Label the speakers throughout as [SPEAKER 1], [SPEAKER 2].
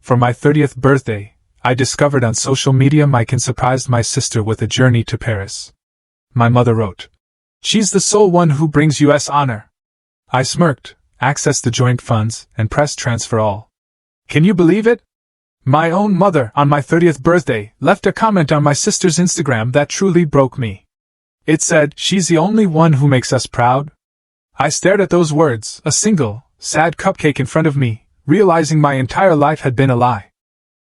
[SPEAKER 1] For my 30th birthday, I discovered on social media my kin surprised my sister with a journey to Paris. My mother wrote, "She's the sole one who brings US honor." I smirked, accessed the joint funds, and pressed transfer all. Can you believe it? My own mother, on my 30th birthday, left a comment on my sister's Instagram that truly broke me. It said, "She's the only one who makes us proud." I stared at those words, a single, sad cupcake in front of me, realizing my entire life had been a lie.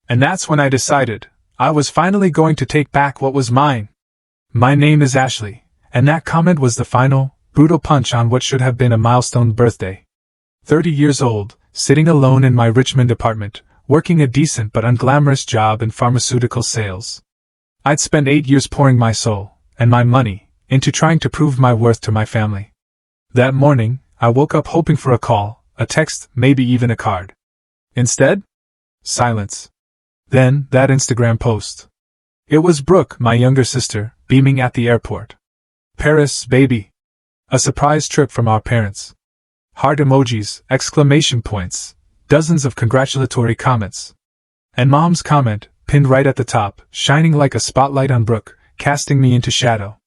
[SPEAKER 1] And that's when I decided, I was finally going to take back what was mine. My name is Ashley, and that comment was the final, brutal punch on what should have been a milestone birthday. 30 years old, sitting alone in my Richmond apartment, working a decent but unglamorous job in pharmaceutical sales. I'd spent 8 years pouring my soul, and my money, into trying to prove my worth to my family. That morning, I woke up hoping for a call, a text, maybe even a card. Instead? Silence. Then, that Instagram post. It was Brooke, my younger sister, beaming at the airport. "Paris, baby." A surprise trip from our parents. Heart emojis, exclamation points, dozens of congratulatory comments. And Mom's comment, pinned right at the top, shining like a spotlight on Brooke, casting me into shadow.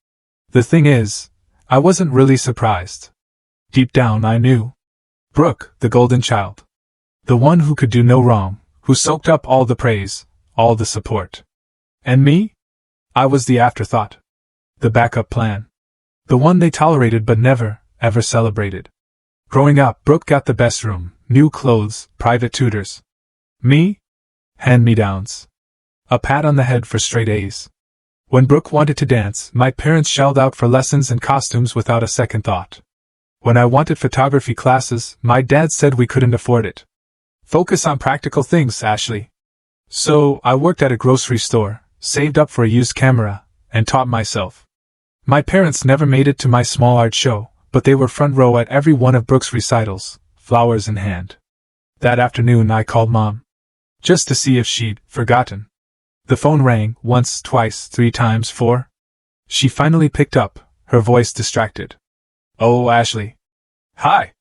[SPEAKER 1] The thing is, I wasn't really surprised. Deep down I knew. Brooke, the golden child. The one who could do no wrong, who soaked up all the praise, all the support. And me? I was the afterthought. The backup plan. The one they tolerated but never, ever celebrated. Growing up, Brooke got the best room, new clothes, private tutors. Me? Hand-me-downs. A pat on the head for straight A's. When Brooke wanted to dance, my parents shelled out for lessons and costumes without a second thought. When I wanted photography classes, my dad said we couldn't afford it. Focus on practical things, Ashley. So, I worked at a grocery store, saved up for a used camera, and taught myself. My parents never made it to my small art show, but they were front row at every one of Brooke's recitals, flowers in hand. That afternoon I called Mom. Just to see if she'd forgotten. The phone rang, once, twice, 3 times, 4. She finally picked up, her voice distracted. "Oh, Ashley. Hi.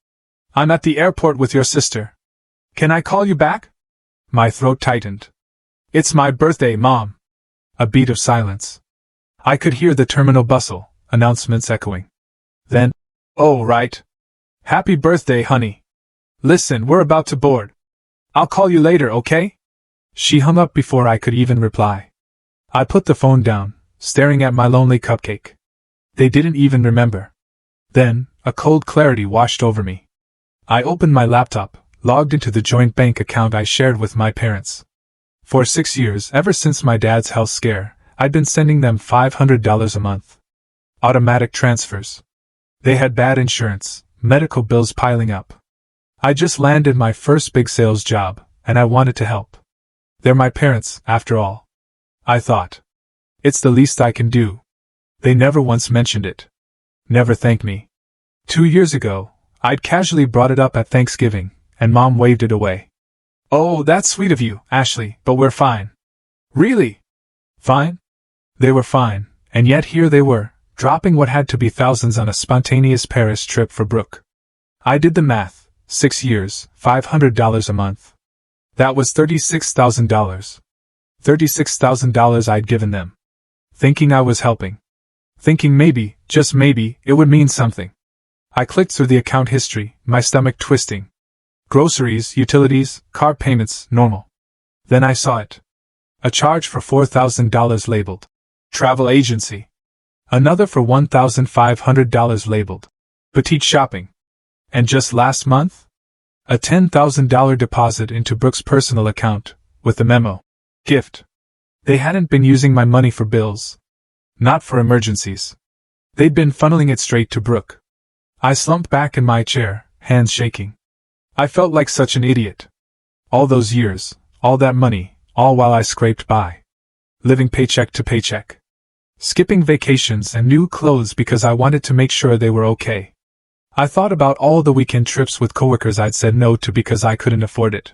[SPEAKER 1] I'm at the airport with your sister. Can I call you back?" My throat tightened. "It's my birthday, Mom." A beat of silence. I could hear the terminal bustle, announcements echoing. Then, "Oh, right. Happy birthday, honey. Listen, we're about to board. I'll call you later, okay?" She hung up before I could even reply. I put the phone down, staring at my lonely cupcake. They didn't even remember. Then, a cold clarity washed over me. I opened my laptop, logged into the joint bank account I shared with my parents. For 6 years, ever since my dad's health scare, I'd been sending them $500 a month. Automatic transfers. They had bad insurance, medical bills piling up. I just landed my first big sales job, and I wanted to help. They're my parents, after all. I thought. It's the least I can do. They never once mentioned it. Never thanked me. 2 years ago, I'd casually brought it up at Thanksgiving, and Mom waved it away. "Oh, that's sweet of you, Ashley, but we're fine." "Really? Fine?" They were fine, and yet here they were, dropping what had to be thousands on a spontaneous Paris trip for Brooke. I did the math, 6 years, $500 a month. That was $36,000. $36,000 I'd given them. Thinking I was helping. Thinking maybe, just maybe, it would mean something. I clicked through the account history, my stomach twisting. Groceries, utilities, car payments, normal. Then I saw it. A charge for $4,000 labeled travel agency. Another for $1,500 labeled petite shopping. And just last month? A $10,000 deposit into Brooke's personal account, with the memo. Gift. They hadn't been using my money for bills. Not for emergencies. They'd been funneling it straight to Brooke. I slumped back in my chair, hands shaking. I felt like such an idiot. All those years, all that money, all while I scraped by. Living paycheck to paycheck. Skipping vacations and new clothes because I wanted to make sure they were okay. I thought about all the weekend trips with coworkers I'd said no to because I couldn't afford it.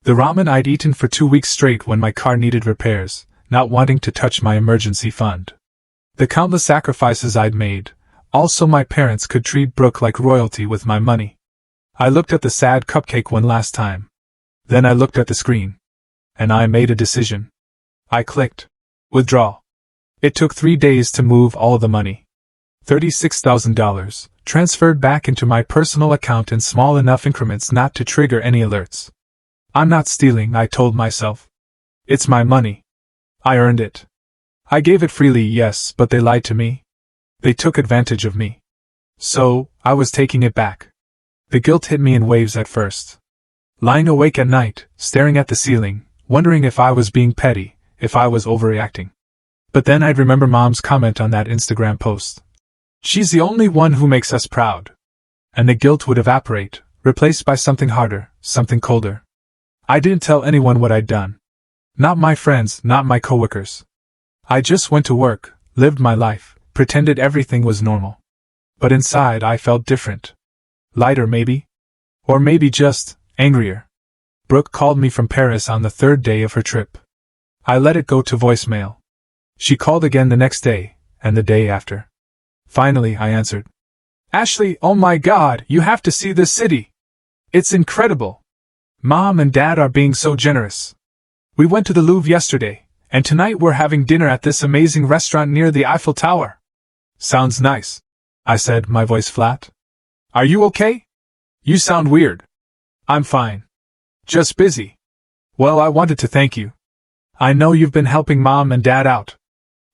[SPEAKER 1] The ramen I'd eaten for 2 weeks straight when my car needed repairs, not wanting to touch my emergency fund. The countless sacrifices I'd made, also my parents could treat Brooke like royalty with my money. I looked at the sad cupcake one last time. Then I looked at the screen. and I made a decision. I clicked withdraw. It took 3 days to move all the money. $36,000, transferred back into my personal account in small enough increments not to trigger any alerts. I'm not stealing, I told myself. It's my money. I earned it. I gave it freely, yes, but they lied to me. They took advantage of me. So, I was taking it back. The guilt hit me in waves at first. Lying awake at night, staring at the ceiling, wondering if I was being petty, if I was overreacting. But then I'd remember Mom's comment on that Instagram post. She's the only one who makes us proud. And the guilt would evaporate, replaced by something harder, something colder. I didn't tell anyone what I'd done. Not my friends, not my coworkers. I just went to work, lived my life, pretended everything was normal. But inside I felt different. Lighter maybe? Or maybe just angrier. Brooke called me from Paris on the 3rd day of her trip. I let it go to voicemail. She called again the next day, and the day after. Finally, I answered. Ashley, oh my God, you have to see this city. It's incredible. Mom and Dad are being so generous. We went to the Louvre yesterday, and tonight we're having dinner at this amazing restaurant near the Eiffel Tower. Sounds nice, I said, my voice flat. Are you okay? You sound weird. I'm fine. Just busy. Well, I wanted to thank you. I know you've been helping Mom and Dad out.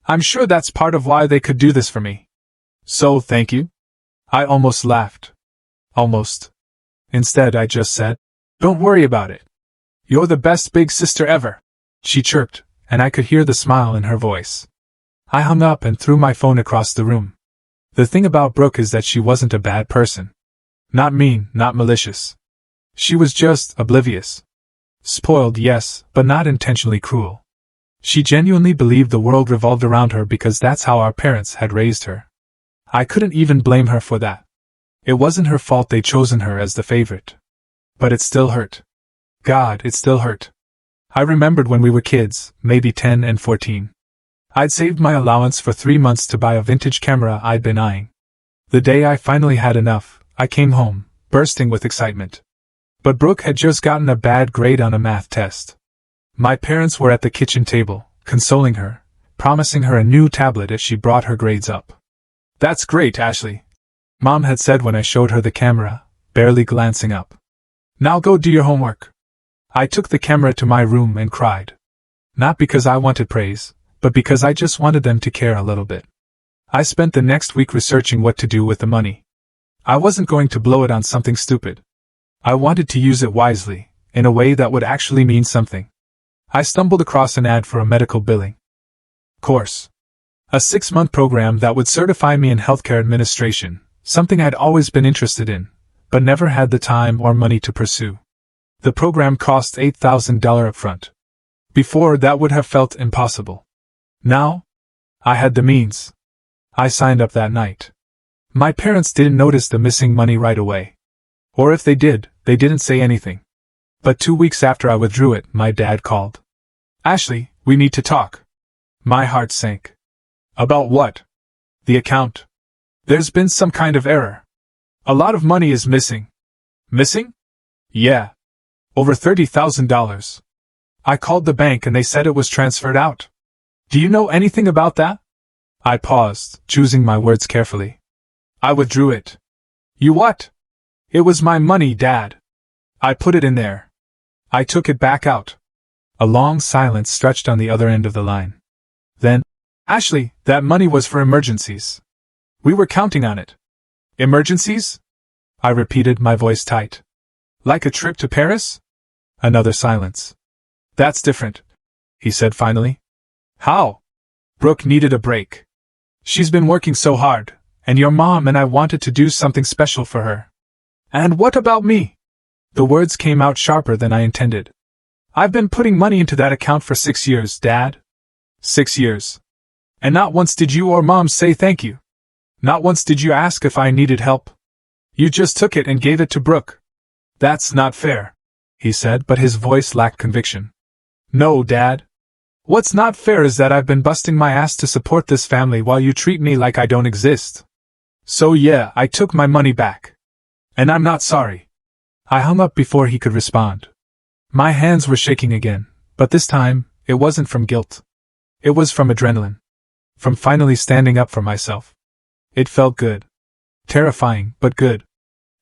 [SPEAKER 1] I'm sure that's part of why they could do this for me. So, thank you? I almost laughed. Almost. Instead, I just said, don't worry about it. You're the best big sister ever. She chirped, and I could hear the smile in her voice. I hung up and threw my phone across the room. The thing about Brooke is that she wasn't a bad person. Not mean, not malicious. She was just oblivious. Spoiled, yes, but not intentionally cruel. She genuinely believed the world revolved around her because that's how our parents had raised her. I couldn't even blame her for that. It wasn't her fault they'd chosen her as the favorite. But it still hurt. God, it still hurt. I remembered when we were kids, maybe 10 and 14. I'd saved my allowance for 3 months to buy a vintage camera I'd been eyeing. The day I finally had enough, I came home, bursting with excitement. But Brooke had just gotten a bad grade on a math test. My parents were at the kitchen table, consoling her, promising her a new tablet if she brought her grades up. That's great, Ashley, Mom had said when I showed her the camera, barely glancing up. Now go do your homework. I took the camera to my room and cried. Not because I wanted praise, but because I just wanted them to care a little bit. I spent the next week researching what to do with the money. I wasn't going to blow it on something stupid. I wanted to use it wisely, in a way that would actually mean something. I stumbled across an ad for a medical billing course. A 6-month program that would certify me in healthcare administration, something I'd always been interested in, but never had the time or money to pursue. The program cost $8,000 upfront. Before, that would have felt impossible. Now, I had the means. I signed up that night. My parents didn't notice the missing money right away. Or if they did, they didn't say anything. But 2 weeks after I withdrew it, my dad called. Ashley, we need to talk. My heart sank. About what? The account. There's been some kind of error. A lot of money is missing. Missing? Yeah. Over $30,000. I called the bank and they said it was transferred out. Do you know anything about that? I paused, choosing my words carefully. I withdrew it. You what? It was my money, Dad. I put it in there. I took it back out. A long silence stretched on the other end of the line. Then, Ashley, that money was for emergencies. We were counting on it. Emergencies? I repeated, my voice tight. Like a trip to Paris? Another silence. That's different, he said finally. How? Brooke needed a break. She's been working so hard, and your mom and I wanted to do something special for her. And what about me? The words came out sharper than I intended. I've been putting money into that account for 6 years, Dad. 6 years. And not once did you or Mom say thank you. Not once did you ask if I needed help. You just took it and gave it to Brooke. That's not fair, he said, but his voice lacked conviction. No, Dad. What's not fair is that I've been busting my ass to support this family while you treat me like I don't exist. So yeah, I took my money back. And I'm not sorry. I hung up before he could respond. My hands were shaking again, But this time, it wasn't from guilt. It was from adrenaline. From finally standing up for myself. It felt good. Terrifying, but good.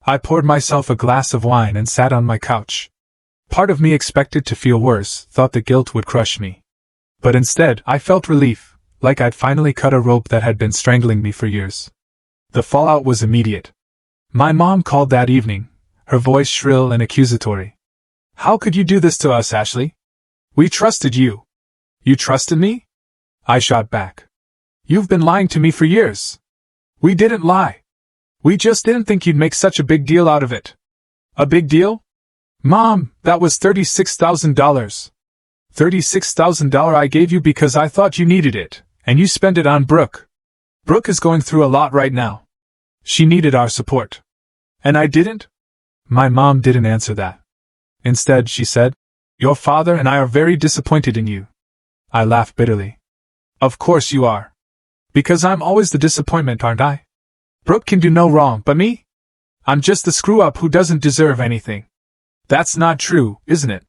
[SPEAKER 1] I poured myself a glass of wine and sat on my couch. Part of me expected to feel worse, thought the guilt would crush me. But instead, I felt relief, like I'd finally cut a rope that had been strangling me for years. The fallout was immediate. My mom called that evening, her voice shrill and accusatory. "How could you do this to us, Ashley? We trusted you." "You trusted me?" I shot back. "You've been lying to me for years." "We didn't lie. We just didn't think you'd make such a big deal out of it." "A big deal?" "Mom, that was $36,000. $36,000 I gave you because I thought you needed it, and you spent it on Brooke. Brooke is going through a lot right now. She needed our support. And I didn't?" My mom didn't answer that. Instead, she said, "Your father and I are very disappointed in you." I laughed bitterly. "Of course you are. Because I'm always the disappointment, aren't I? Brooke can do no wrong but me? I'm just the screw-up who doesn't deserve anything." "That's not true, isn't it?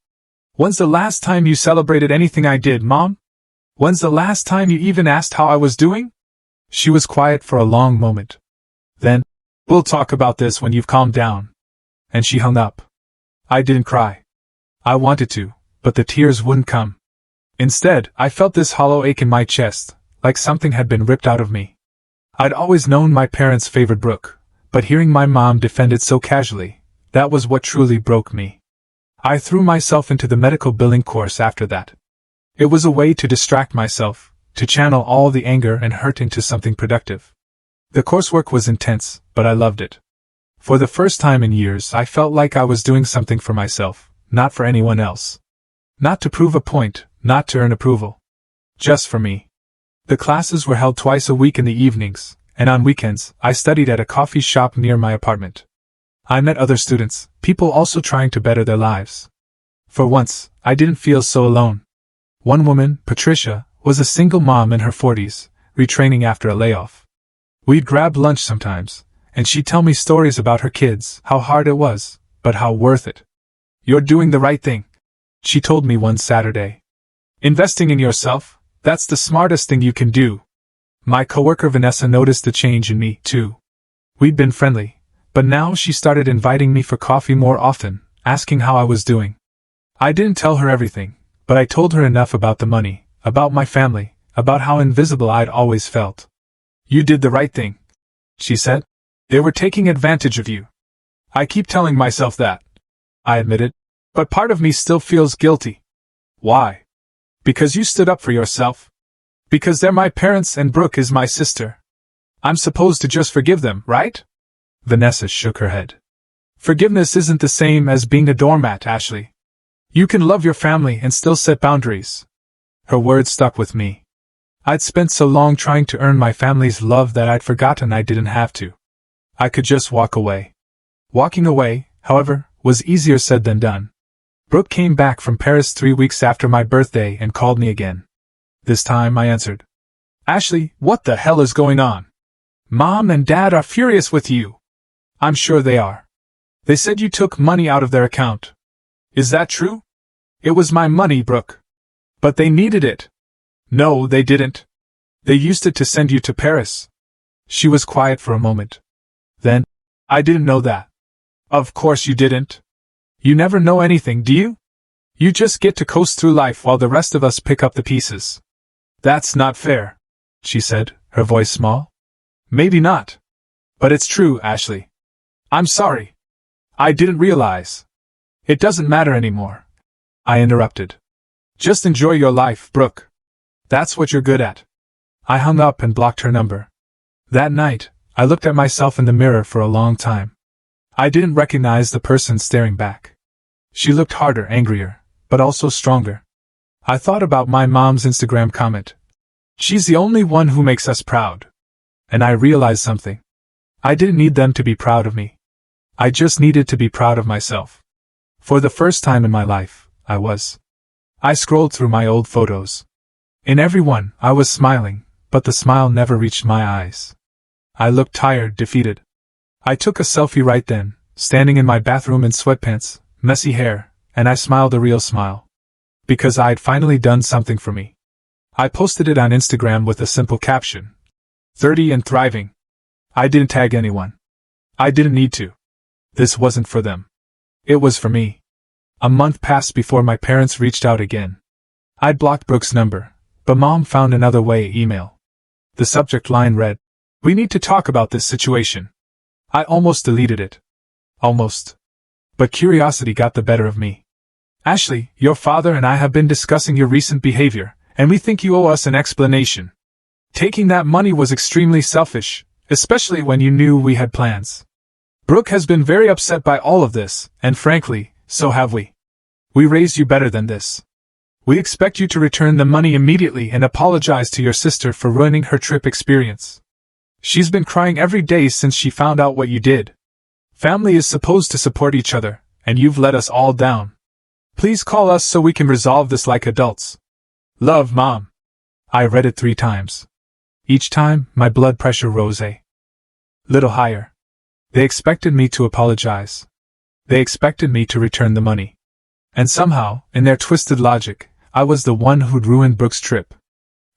[SPEAKER 1] When's the last time you celebrated anything I did, Mom? When's the last time you even asked how I was doing?" She was quiet for a long moment. Then, "We'll talk about this when you've calmed down." And she hung up. I didn't cry. I wanted to, but the tears wouldn't come. Instead, I felt this hollow ache in my chest, like something had been ripped out of me. I'd always known my parents favored Brooke, but hearing my mom defend it so casually, that was what truly broke me. I threw myself into the medical billing course after that. It was a way to distract myself, to channel all the anger and hurt into something productive. The coursework was intense, but I loved it. For the first time in years, I felt like I was doing something for myself, not for anyone else. Not to prove a point, not to earn approval. Just for me. The classes were held twice a week in the evenings, and on weekends, I studied at a coffee shop near my apartment. I met other students, people also trying to better their lives. For once, I didn't feel so alone. One woman, Patricia, was a single mom in her 40s, retraining after a layoff. We'd grab lunch sometimes, and she'd tell me stories about her kids, how hard it was, but how worth it. "You're doing the right thing," she told me one Saturday. "Investing in yourself, that's the smartest thing you can do." My coworker Vanessa noticed the change in me, too. We'd been friendly, but now she started inviting me for coffee more often, asking how I was doing. I didn't tell her everything, but I told her enough about the money, about my family, about how invisible I'd always felt. "You did the right thing," she said. "They were taking advantage of you." "I keep telling myself that," I admitted, "but part of me still feels guilty." "Why?" "Because you stood up for yourself. Because they're my parents and Brooke is my sister. I'm supposed to just forgive them, right?" Vanessa shook her head. "Forgiveness isn't the same as being a doormat, Ashley. You can love your family and still set boundaries." Her words stuck with me. I'd spent so long trying to earn my family's love that I'd forgotten I didn't have to. I could just walk away. Walking away, however, was easier said than done. Brooke came back from Paris 3 weeks after my birthday and called me again. This time I answered. "Ashley, what the hell is going on? Mom and Dad are furious with you." "I'm sure they are. They said you took money out of their account." "Is that true?" "It was my money, Brooke." "But they needed it." "No, they didn't. They used it to send you to Paris." She was quiet for a moment. Then, "I didn't know that." "Of course you didn't. You never know anything, do you? You just get to coast through life while the rest of us pick up the pieces." "That's not fair," she said, her voice small. "Maybe not. But it's true, Ashley. I'm sorry. I didn't realize." "It doesn't matter anymore," I interrupted. "Just enjoy your life, Brooke. That's what you're good at." I hung up and blocked her number. That night, I looked at myself in the mirror for a long time. I didn't recognize the person staring back. She looked harder, angrier, but also stronger. I thought about my mom's Instagram comment. "She's the only one who makes us proud." And I realized something. I didn't need them to be proud of me. I just needed to be proud of myself. For the first time in my life, I was. I scrolled through my old photos. In every one, I was smiling, but the smile never reached my eyes. I looked tired, defeated. I took a selfie right then, standing in my bathroom in sweatpants, messy hair, and I smiled a real smile. Because I'd finally done something for me. I posted it on Instagram with a simple caption. 30 and thriving. I didn't tag anyone. I didn't need to. This wasn't for them. It was for me. A month passed before my parents reached out again. I'd blocked Brooke's number, but Mom found another way: email. The subject line read, "We need to talk about this situation." I almost deleted it. Almost. But curiosity got the better of me. "Ashley, your father and I have been discussing your recent behavior, and we think you owe us an explanation. Taking that money was extremely selfish, especially when you knew we had plans. Brooke has been very upset by all of this, and frankly, so have we. We raised you better than this. We expect you to return the money immediately and apologize to your sister for ruining her trip experience. She's been crying every day since she found out what you did. Family is supposed to support each other, and you've let us all down. Please call us so we can resolve this like adults. Love, Mom." I read it 3 times. Each time, my blood pressure rose a little higher. They expected me to apologize. They expected me to return the money. And somehow, in their twisted logic, I was the one who'd ruined Brooke's trip.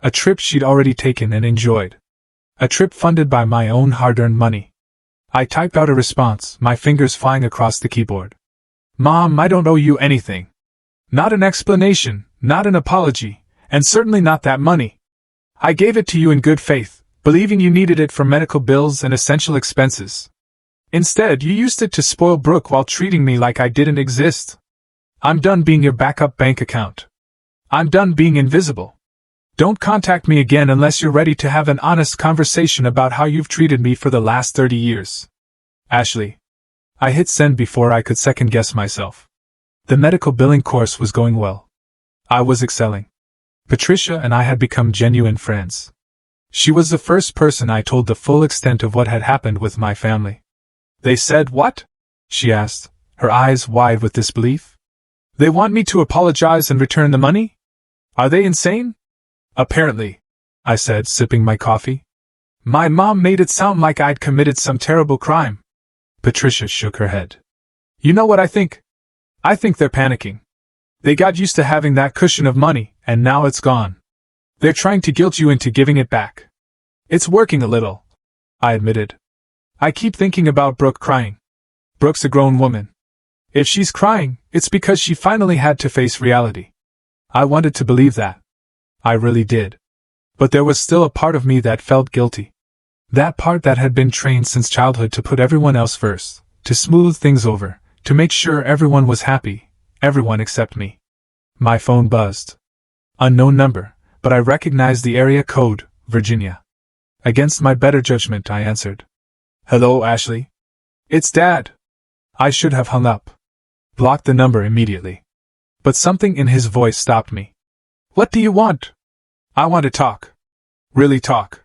[SPEAKER 1] A trip she'd already taken and enjoyed. A trip funded by my own hard-earned money. I typed out a response, my fingers flying across the keyboard. "Mom, I don't owe you anything. Not an explanation, not an apology, and certainly not that money. I gave it to you in good faith, believing you needed it for medical bills and essential expenses. Instead, you used it to spoil Brooke while treating me like I didn't exist. I'm done being your backup bank account. I'm done being invisible. Don't contact me again unless you're ready to have an honest conversation about how you've treated me for the last 30 years. Ashley." I hit send before I could second-guess myself. The medical billing course was going well. I was excelling. Patricia and I had become genuine friends. She was the first person I told the full extent of what had happened with my family. "They said what?" she asked, her eyes wide with disbelief. "They want me to apologize and return the money? Are they insane?" "Apparently," I said, sipping my coffee. "My mom made it sound like I'd committed some terrible crime." Patricia shook her head. "You know what I think? I think they're panicking. They got used to having that cushion of money, and now it's gone. They're trying to guilt you into giving it back. It's working a little," I admitted. "I keep thinking about Brooke crying. Brooke's a grown woman. If she's crying, it's because she finally had to face reality." I wanted to believe that. I really did. But there was still a part of me that felt guilty. That part that had been trained since childhood to put everyone else first, to smooth things over, to make sure everyone was happy, everyone except me. My phone buzzed. Unknown number, but I recognized the area code, Virginia. Against my better judgment, I answered. "Hello, Ashley. It's Dad." I should have hung up. Blocked the number immediately. But something in his voice stopped me. "What do you want?" "I want to talk. Really talk.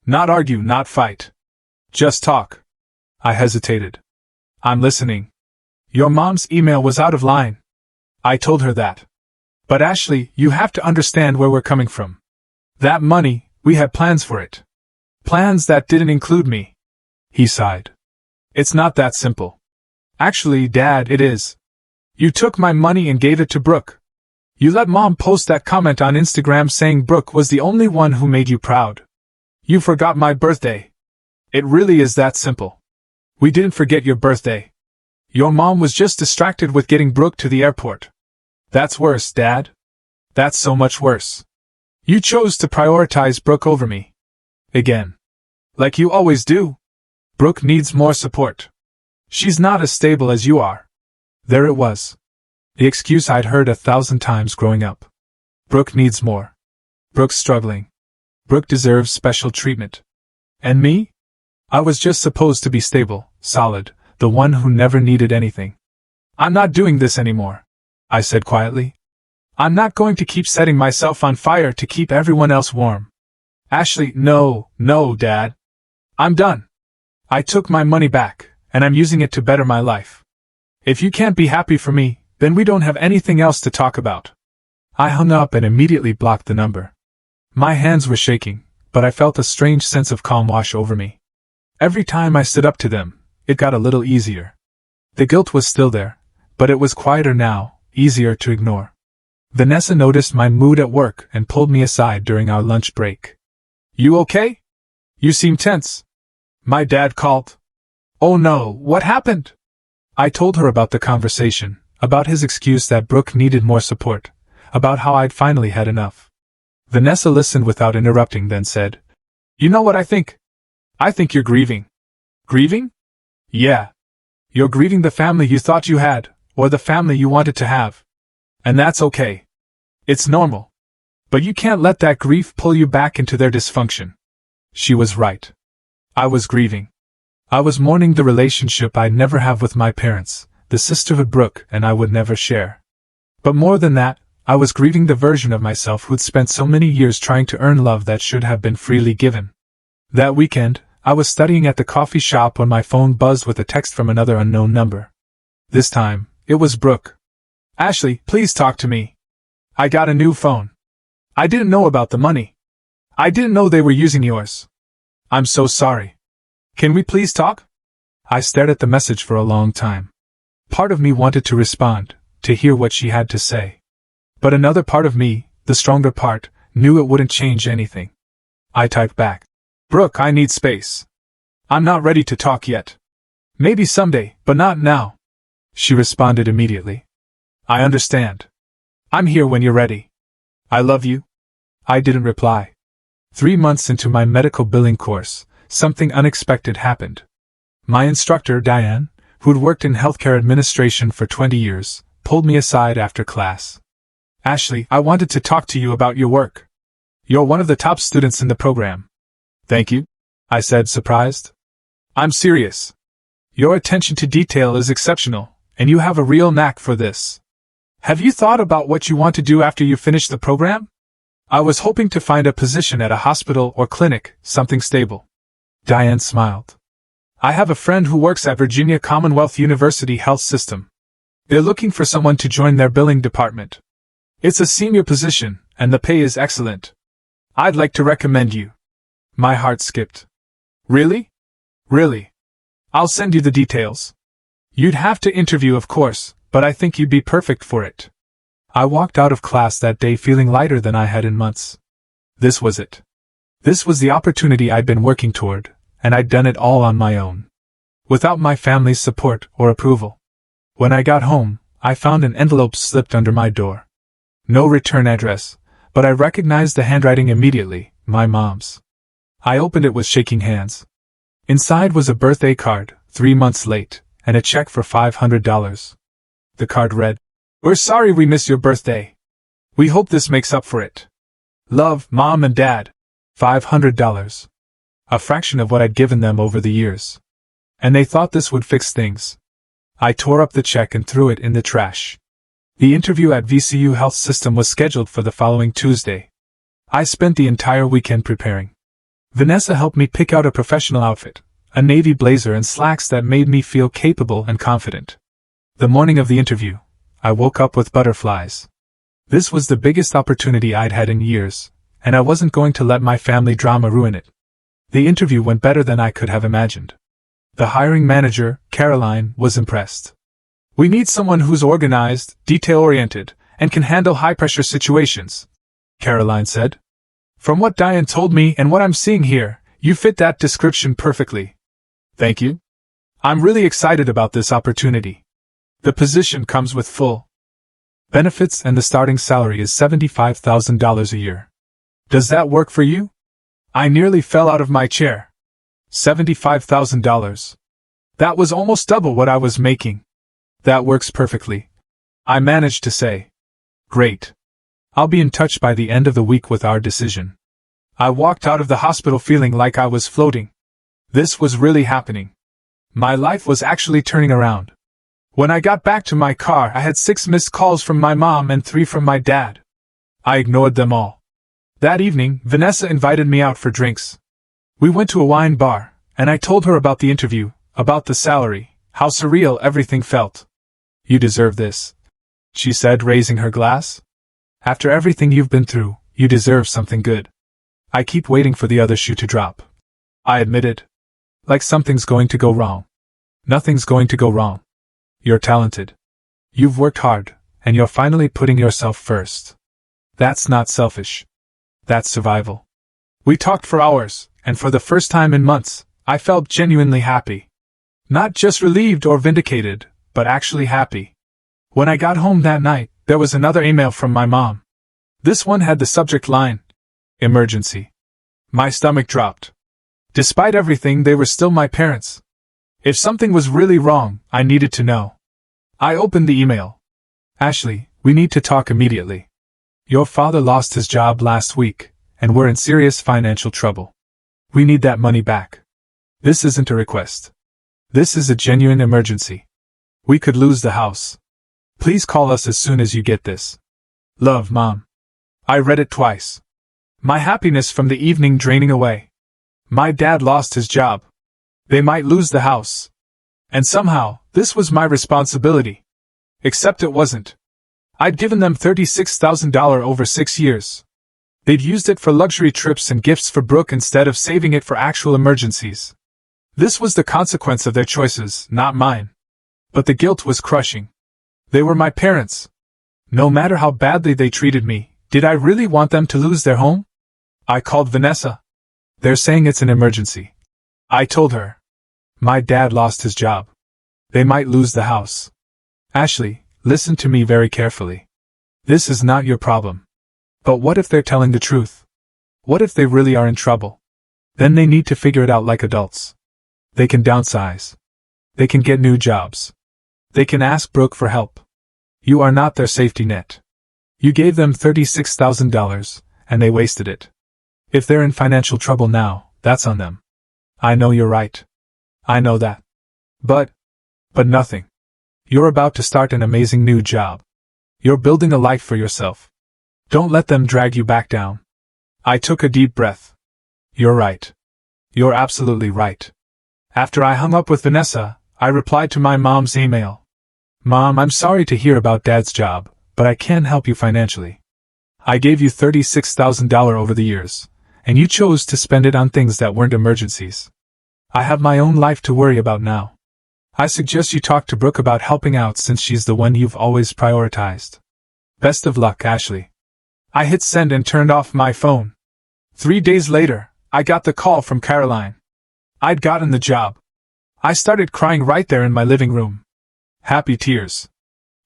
[SPEAKER 1] Not argue, not fight. Just talk." I hesitated. "I'm listening." "Your mom's email was out of line." I told her that. "But Ashley, you have to understand where we're coming from. That money, we had plans for it. Plans that didn't include me." He sighed. "It's not that simple." "Actually, Dad, it is. You took my money and gave it to Brooke. You let Mom post that comment on Instagram saying Brooke was the only one who made you proud. You forgot my birthday. It really is that simple. We didn't forget your birthday. Your mom was just distracted with getting Brooke to the airport. That's worse, Dad. That's so much worse. You chose to prioritize Brooke over me. Again. Like you always do. Brooke needs more support. She's not as stable as you are." There it was. The excuse I'd heard 1,000 times growing up. Brooke needs more. Brooke's struggling. Brooke deserves special treatment. And me? I was just supposed to be stable, solid, the one who never needed anything. "I'm not doing this anymore," I said quietly. "I'm not going to keep setting myself on fire to keep everyone else warm." "Ashley, no, Dad. I'm done. I took my money back, and I'm using it to better my life. If you can't be happy for me, then we don't have anything else to talk about." I hung up and immediately blocked the number. My hands were shaking, but I felt a strange sense of calm wash over me. Every time I stood up to them, it got a little easier. The guilt was still there, but it was quieter now, easier to ignore. Vanessa noticed my mood at work and pulled me aside during our lunch break. You okay? You seem tense. My dad called. Oh no, what happened? I told her about the conversation, about his excuse that Brooke needed more support, about how I'd finally had enough. Vanessa listened without interrupting, then said, You know what I think? I think you're grieving. Grieving? Yeah. You're grieving the family you thought you had, or the family you wanted to have. And that's okay. It's normal. But you can't let that grief pull you back into their dysfunction. She was right. I was grieving. I was mourning the relationship I'd never have with my parents, the sisterhood Brooke and I would never share. But more than that, I was grieving the version of myself who'd spent so many years trying to earn love that should have been freely given. That weekend, I was studying at the coffee shop when my phone buzzed with a text from another unknown number. This time, it was Brooke. Ashley, please talk to me. I got a new phone. I didn't know about the money. I didn't know they were using yours. I'm so sorry. Can we please talk? I stared at the message for a long time. Part of me wanted to respond, to hear what she had to say. But another part of me, the stronger part, knew it wouldn't change anything. I typed back. Brooke, I need space. I'm not ready to talk yet. Maybe someday, but not now. She responded immediately. I understand. I'm here when you're ready. I love you. I didn't reply. 3 months into my medical billing course, something unexpected happened. My instructor, Diane, who'd worked in healthcare administration for 20 years, pulled me aside after class. Ashley, I wanted to talk to you about your work. You're one of the top students in the program. Thank you, I said, surprised. I'm serious. Your attention to detail is exceptional, and you have a real knack for this. Have you thought about what you want to do after you finish the program? I was hoping to find a position at a hospital or clinic, something stable. Diane smiled. I have a friend who works at Virginia Commonwealth University Health System. They're looking for someone to join their billing department. It's a senior position, and the pay is excellent. I'd like to recommend you. My heart skipped. Really? Really? I'll send you the details. You'd have to interview, of course, but I think you'd be perfect for it. I walked out of class that day feeling lighter than I had in months. This was it. This was the opportunity I'd been working toward, and I'd done it all on my own. Without my family's support or approval. When I got home, I found an envelope slipped under my door. No return address, but I recognized the handwriting immediately, my mom's. I opened it with shaking hands. Inside was a birthday card, 3 months late, and a check for $500. The card read, We're sorry we missed your birthday. We hope this makes up for it. Love, Mom and Dad. $500. A fraction of what I'd given them over the years. And they thought this would fix things. I tore up the check and threw it in the trash. The interview at VCU Health System was scheduled for the following Tuesday. I spent the entire weekend preparing. Vanessa helped me pick out a professional outfit, a navy blazer and slacks that made me feel capable and confident. The morning of the interview, I woke up with butterflies. This was the biggest opportunity I'd had in years, and I wasn't going to let my family drama ruin it. The interview went better than I could have imagined. The hiring manager, Caroline, was impressed. We need someone who's organized, detail-oriented, and can handle high-pressure situations, Caroline said. From what Diane told me and what I'm seeing here, you fit that description perfectly. Thank you. I'm really excited about this opportunity. The position comes with full benefits and the starting salary is $75,000 a year. Does that work for you? I nearly fell out of my chair. $75,000. That was almost double what I was making. That works perfectly, I managed to say. Great. I'll be in touch by the end of the week with our decision. I walked out of the hospital feeling like I was floating. This was really happening. My life was actually turning around. When I got back to my car, I had 6 missed calls from my mom and 3 from my dad. I ignored them all. That evening, Vanessa invited me out for drinks. We went to a wine bar, and I told her about the interview, about the salary, how surreal everything felt. You deserve this, she said, raising her glass. After everything you've been through, you deserve something good. I keep waiting for the other shoe to drop, I admitted. Like something's going to go wrong. Nothing's going to go wrong. You're talented. You've worked hard, and you're finally putting yourself first. That's not selfish. That's survival. We talked for hours, and for the first time in months, I felt genuinely happy. Not just relieved or vindicated, but actually happy. When I got home that night, there was another email from my mom. This one had the subject line, "Emergency." My stomach dropped. Despite everything, they were still my parents. If something was really wrong, I needed to know. I opened the email. "Ashley, we need to talk immediately. Your father lost his job last week, and we're in serious financial trouble. We need that money back. This isn't a request. This is a genuine emergency. We could lose the house. Please call us as soon as you get this. Love, Mom." I read it twice. My happiness from the evening draining away. My dad lost his job. They might lose the house. And somehow, this was my responsibility. Except it wasn't. I'd given them $36,000 over 6 years. They'd used it for luxury trips and gifts for Brooke instead of saving it for actual emergencies. This was the consequence of their choices, not mine. But the guilt was crushing. They were my parents. No matter how badly they treated me, did I really want them to lose their home? I called Vanessa. "They're saying it's an emergency." I told her. "My dad lost his job. They might lose the house." "Ashley, listen to me very carefully. This is not your problem. But what if they're telling the truth? What if they really are in trouble? Then they need to figure it out like adults. They can downsize. They can get new jobs. They can ask Brooke for help. You are not their safety net. You gave them $36,000, and they wasted it. If they're in financial trouble now, that's on them. I know you're right. I know that. But nothing. You're about to start an amazing new job. You're building a life for yourself. Don't let them drag you back down." I took a deep breath. You're right. You're absolutely right. After I hung up with Vanessa, I replied to my mom's email. "Mom, I'm sorry to hear about Dad's job, but I can't help you financially. I gave you $36,000 over the years, and you chose to spend it on things that weren't emergencies. I have my own life to worry about now. I suggest you talk to Brooke about helping out since she's the one you've always prioritized. Best of luck, Ashley." I hit send and turned off my phone. 3 days later, I got the call from Caroline. I'd gotten the job. I started crying right there in my living room. Happy tears.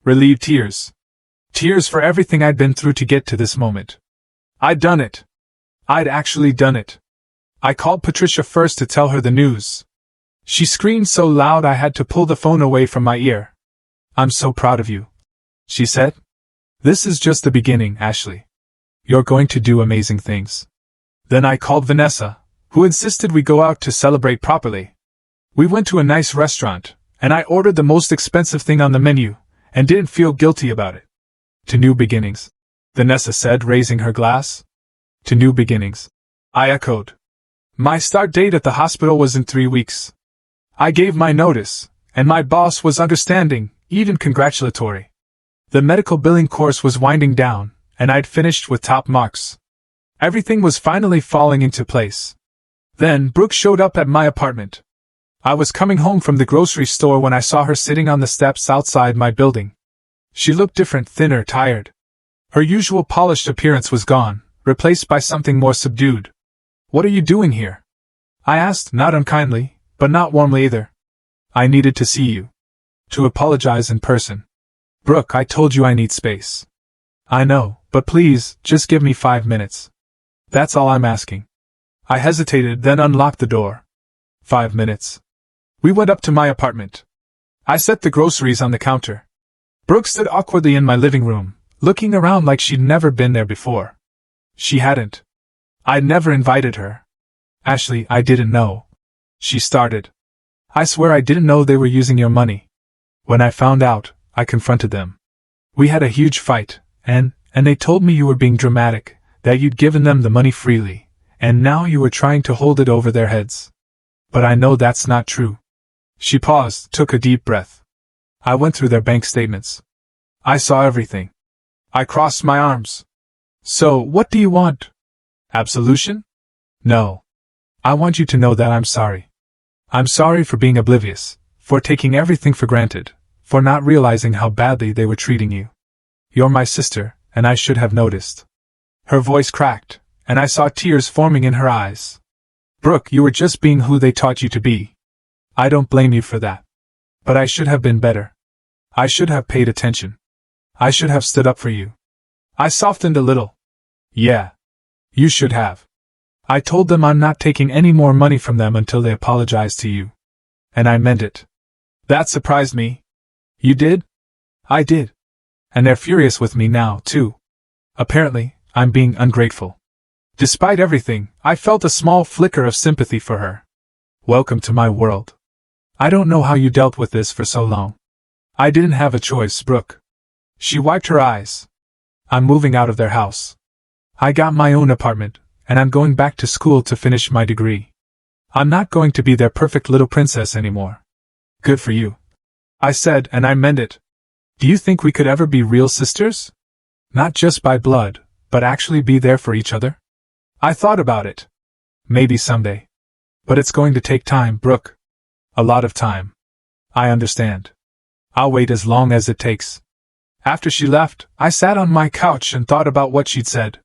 [SPEAKER 1] Relieved tears. Tears for everything I'd been through to get to this moment. I'd done it. I'd actually done it. I called Patricia first to tell her the news. She screamed so loud I had to pull the phone away from my ear. "I'm so proud of you," she said. "This is just the beginning, Ashley. You're going to do amazing things." Then I called Vanessa, who insisted we go out to celebrate properly. We went to a nice restaurant, and I ordered the most expensive thing on the menu, and didn't feel guilty about it. "To new beginnings," Vanessa said, raising her glass. "To new beginnings," I echoed. My start date at the hospital was in 3 weeks. I gave my notice, and my boss was understanding, even congratulatory. The medical billing course was winding down, and I'd finished with top marks. Everything was finally falling into place. Then Brooke showed up at my apartment. I was coming home from the grocery store when I saw her sitting on the steps outside my building. She looked different, thinner, tired. Her usual polished appearance was gone, replaced by something more subdued. "What are you doing here?" I asked, not unkindly, but not warmly either. "I needed to see you. To apologize in person. Brooke, I told you I need space." "I know, but please, just give me 5 minutes. That's all I'm asking." I hesitated, then unlocked the door. 5 minutes. We went up to my apartment. I set the groceries on the counter. Brooke stood awkwardly in my living room, looking around like she'd never been there before. She hadn't. I'd never invited her. "Ashley, I didn't know," she started. "I swear I didn't know they were using your money. When I found out, I confronted them. We had a huge fight, and they told me you were being dramatic, that you'd given them the money freely, and now you were trying to hold it over their heads. But I know that's not true." She paused, took a deep breath. "I went through their bank statements. I saw everything." I crossed my arms. "So, what do you want? Absolution?" "No. I want you to know that I'm sorry. I'm sorry for being oblivious, for taking everything for granted, for not realizing how badly they were treating you. You're my sister, and I should have noticed. Her voice cracked, and I saw tears forming in her eyes. Brooke, you were just being who they taught you to be. I don't blame you for that. But I should have been better. I should have paid attention. I should have stood up for you. I softened a little. Yeah. You should have. I told them I'm not taking any more money from them until they apologize to you. And I meant it. That surprised me. You did? I did. And they're furious with me now, too. Apparently, I'm being ungrateful. Despite everything, I felt a small flicker of sympathy for her. Welcome to my world. I don't know how you dealt with this for so long. I didn't have a choice, Brooke. She wiped her eyes. I'm moving out of their house. I got my own apartment, and I'm going back to school to finish my degree. I'm not going to be their perfect little princess anymore. Good for you. I said, and I meant it. Do you think we could ever be real sisters? Not just by blood, but actually be there for each other? I thought about it. Maybe someday. But it's going to take time, Brooke. A lot of time. I understand. I'll wait as long as it takes. After she left, I sat on my couch and thought about what she'd said.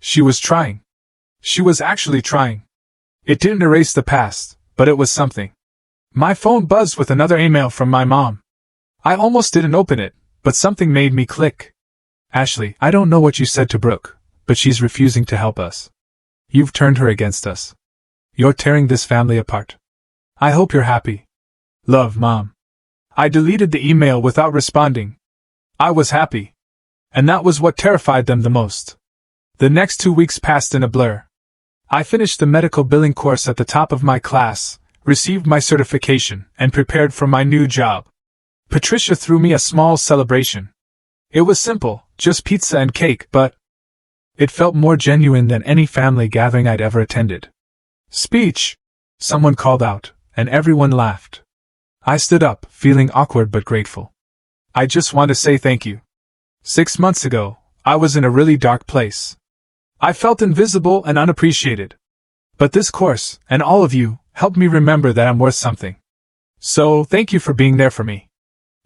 [SPEAKER 1] She was trying. She was actually trying. It didn't erase the past, but it was something. My phone buzzed with another email from my mom. I almost didn't open it, but something made me click. Ashley, I don't know what you said to Brooke, but she's refusing to help us. You've turned her against us. You're tearing this family apart. I hope you're happy. Love, Mom. I deleted the email without responding. I was happy. And that was what terrified them the most. The next 2 weeks passed in a blur. I finished the medical billing course at the top of my class, received my certification, and prepared for my new job. Patricia threw me a small celebration. It was simple, just pizza and cake, but it felt more genuine than any family gathering I'd ever attended. Speech! Someone called out, and everyone laughed. I stood up, feeling awkward but grateful. I just want to say thank you. 6 months ago, I was in a really dark place. I felt invisible and unappreciated. But this course, and all of you, helped me remember that I'm worth something. So, thank you for being there for me.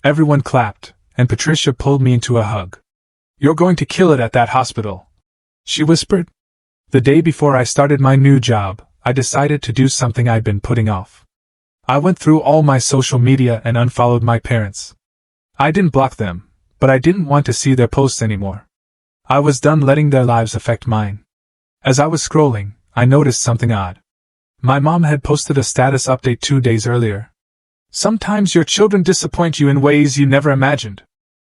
[SPEAKER 1] Everyone clapped, and Patricia pulled me into a hug. You're going to kill it at that hospital, she whispered. The day before I started my new job, I decided to do something I'd been putting off. I went through all my social media and unfollowed my parents. I didn't block them, but I didn't want to see their posts anymore. I was done letting their lives affect mine. As I was scrolling, I noticed something odd. My mom had posted a status update 2 days earlier. Sometimes your children disappoint you in ways you never imagined.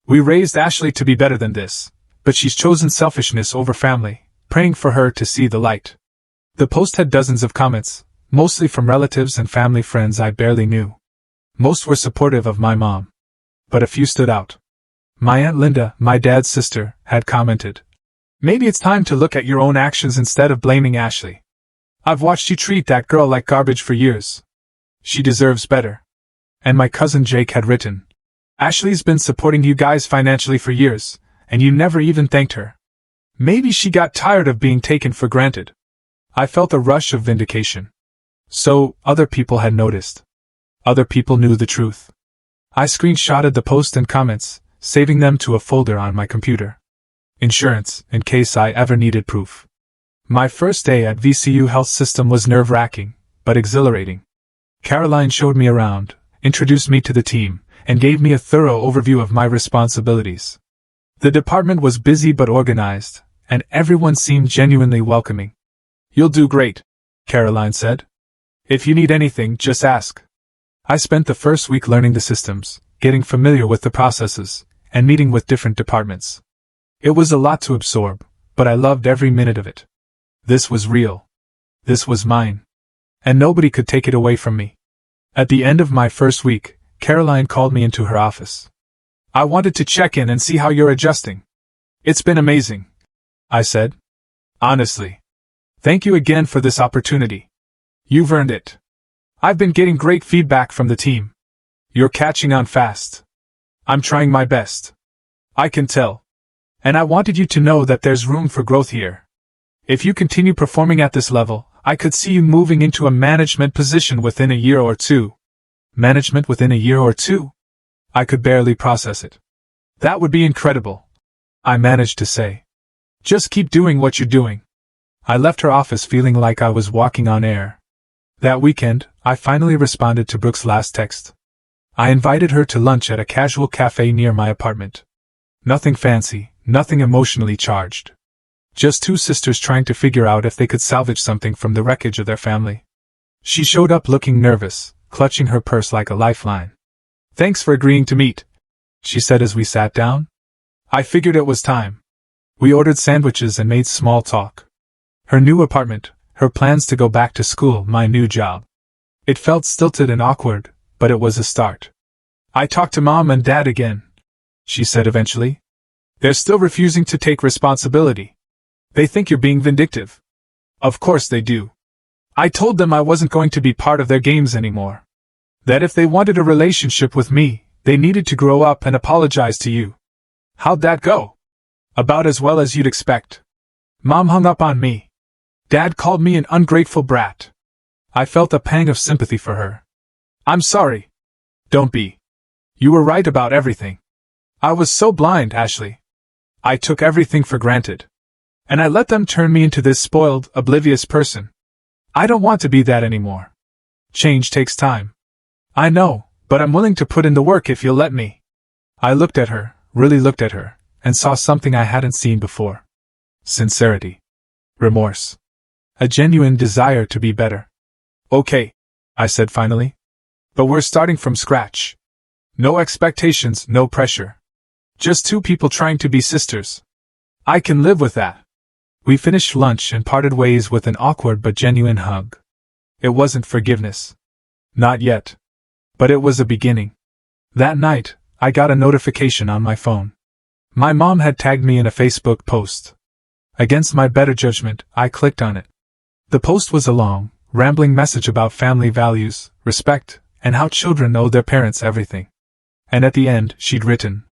[SPEAKER 1] We raised Ashley to be better than this, but she's chosen selfishness over family, praying for her to see the light. The post had dozens of comments, mostly from relatives and family friends I barely knew. Most were supportive of my mom. But a few stood out. My Aunt Linda, my dad's sister, had commented, "Maybe it's time to look at your own actions instead of blaming Ashley. I've watched you treat that girl like garbage for years. She deserves better." And my cousin Jake had written, "Ashley's been supporting you guys financially for years, and you never even thanked her. Maybe she got tired of being taken for granted." I felt a rush of vindication. So, other people had noticed. Other people knew the truth. I screenshotted the post and comments, saving them to a folder on my computer. Insurance, in case I ever needed proof. My first day at VCU Health System was nerve-wracking, but exhilarating. Caroline showed me around, introduced me to the team, and gave me a thorough overview of my responsibilities. The department was busy but organized, and everyone seemed genuinely welcoming. "You'll do great," Caroline said. "If you need anything, just ask." I spent the first week learning the systems, getting familiar with the processes, and meeting with different departments. It was a lot to absorb, but I loved every minute of it. This was real. This was mine. And nobody could take it away from me. At the end of my first week, Caroline called me into her office. "I wanted to check in and see how you're adjusting." "It's been amazing," I said. "Honestly. Thank you again for this opportunity. You've earned it. I've been getting great feedback from the team. You're catching on fast. I'm trying my best. I can tell. And I wanted you to know that there's room for growth here. If you continue performing at this level, I could see you moving into a management position within a year or two." Management within a year or two? I could barely process it. That would be incredible. I managed to say. Just keep doing what you're doing. I left her office feeling like I was walking on air. That weekend, I finally responded to Brooke's last text. I invited her to lunch at a casual cafe near my apartment. Nothing fancy, nothing emotionally charged. Just two sisters trying to figure out if they could salvage something from the wreckage of their family. She showed up looking nervous, clutching her purse like a lifeline. "Thanks for agreeing to meet," she said as we sat down. I figured it was time. We ordered sandwiches and made small talk. Her new apartment, her plans to go back to school, my new job. It felt stilted and awkward, but it was a start. "I talked to Mom and Dad again," she said eventually. "They're still refusing to take responsibility. They think you're being vindictive." "Of course they do. I told them I wasn't going to be part of their games anymore. That if they wanted a relationship with me, they needed to grow up and apologize to you." "How'd that go?" "About as well as you'd expect. Mom hung up on me. Dad called me an ungrateful brat." I felt a pang of sympathy for her. "I'm sorry." "Don't be. You were right about everything. I was so blind, Ashley. I took everything for granted. And I let them turn me into this spoiled, oblivious person. I don't want to be that anymore. Change takes time. I know, but I'm willing to put in the work if you'll let me." I looked at her, really looked at her, and saw something I hadn't seen before. Sincerity. Remorse. A genuine desire to be better. "Okay," I said finally. "But we're starting from scratch. No expectations, no pressure. Just two people trying to be sisters. I can live with that." We finished lunch and parted ways with an awkward but genuine hug. It wasn't forgiveness. Not yet. But it was a beginning. That night, I got a notification on my phone. My mom had tagged me in a Facebook post. Against my better judgment, I clicked on it. The post was a long, rambling message about family values, respect, and how children owe their parents everything. And at the end, she'd written,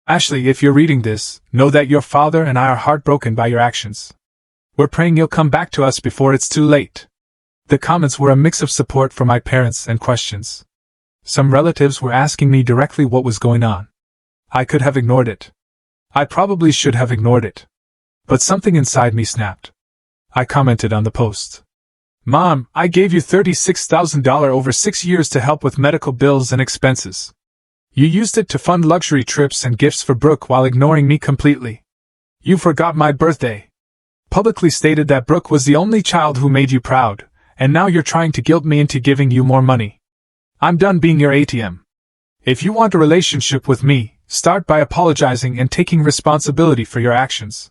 [SPEAKER 1] "Ashley, if you're reading this, know that your father and I are heartbroken by your actions. We're praying you'll come back to us before it's too late." The comments were a mix of support for my parents and questions. Some relatives were asking me directly what was going on. I could have ignored it. I probably should have ignored it. But something inside me snapped. I commented on the post. "Mom, I gave you $36,000 over 6 years to help with medical bills and expenses. You used it to fund luxury trips and gifts for Brooke while ignoring me completely. You forgot my birthday. Publicly stated that Brooke was the only child who made you proud, and now you're trying to guilt me into giving you more money. I'm done being your ATM. If you want a relationship with me, start by apologizing and taking responsibility for your actions."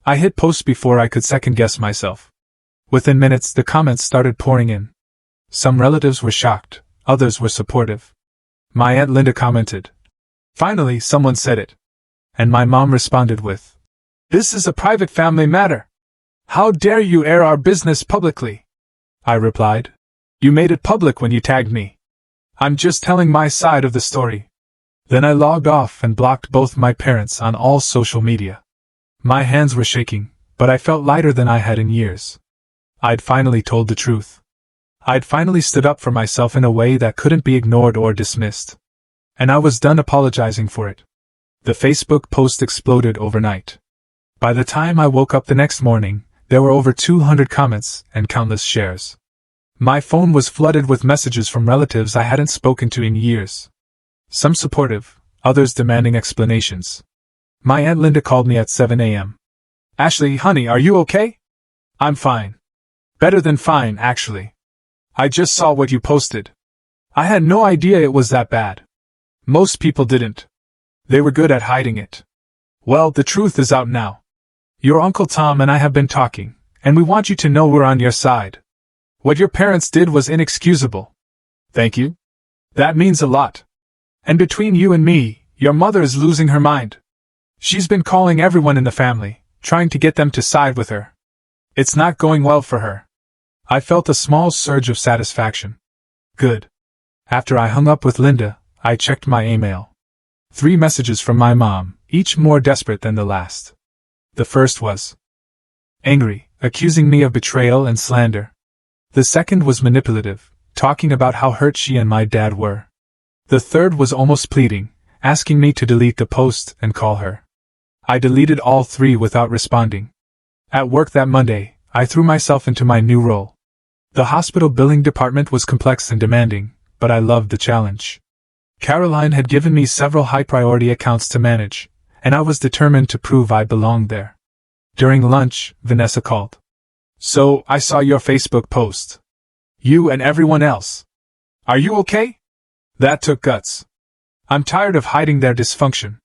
[SPEAKER 1] I hit post before I could second-guess myself. Within minutes, the comments started pouring in. Some relatives were shocked, others were supportive. My Aunt Linda commented, "Finally, someone said it." And my mom responded with, "This is a private family matter. How dare you air our business publicly?" I replied, "You made it public when you tagged me. I'm just telling my side of the story." Then I logged off and blocked both my parents on all social media. My hands were shaking, but I felt lighter than I had in years. I'd finally told the truth. I'd finally stood up for myself in a way that couldn't be ignored or dismissed. And I was done apologizing for it. The Facebook post exploded overnight. By the time I woke up the next morning, there were over 200 comments and countless shares. My phone was flooded with messages from relatives I hadn't spoken to in years. Some supportive, others demanding explanations. My Aunt Linda called me at 7 a.m. "Ashley, honey, are you okay?" "I'm fine. Better than fine, actually. I just saw what you posted. I had no idea it was that bad. Most people didn't. They were good at hiding it. Well, the truth is out now. Your Uncle Tom and I have been talking, and we want you to know we're on your side. What your parents did was inexcusable." "Thank you. That means a lot. And between you and me, your mother is losing her mind. She's been calling everyone in the family, trying to get them to side with her. It's not going well for her." I felt a small surge of satisfaction. Good. After I hung up with Linda, I checked my email. 3 messages from my mom, each more desperate than the last. The first was angry, accusing me of betrayal and slander. The second was manipulative, talking about how hurt she and my dad were. The third was almost pleading, asking me to delete the post and call her. I deleted all 3 without responding. At work that Monday, I threw myself into my new role. The hospital billing department was complex and demanding, but I loved the challenge. Caroline had given me several high-priority accounts to manage, and I was determined to prove I belonged there. During lunch, Vanessa called. "So, I saw your Facebook post. You and everyone else. Are you okay?" That took guts. I'm tired of hiding their dysfunction.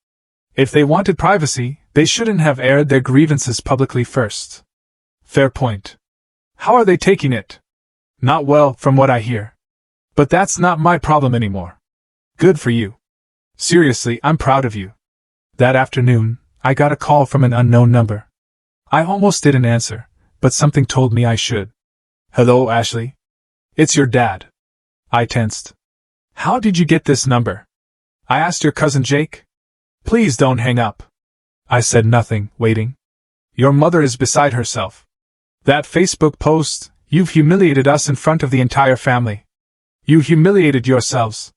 [SPEAKER 1] If they wanted privacy, they shouldn't have aired their grievances publicly first. Fair point. How are they taking it? Not well, from what I hear. But that's not my problem anymore. Good for you. Seriously, I'm proud of you. That afternoon, I got a call from an unknown number. I almost didn't answer, but something told me I should. "Hello, Ashley? It's your dad." I tensed. "How did you get this number?" I asked your cousin Jake. "Please don't hang up." I said nothing, waiting. "Your mother is beside herself. That Facebook post, you've humiliated us in front of the entire family. You humiliated yourselves."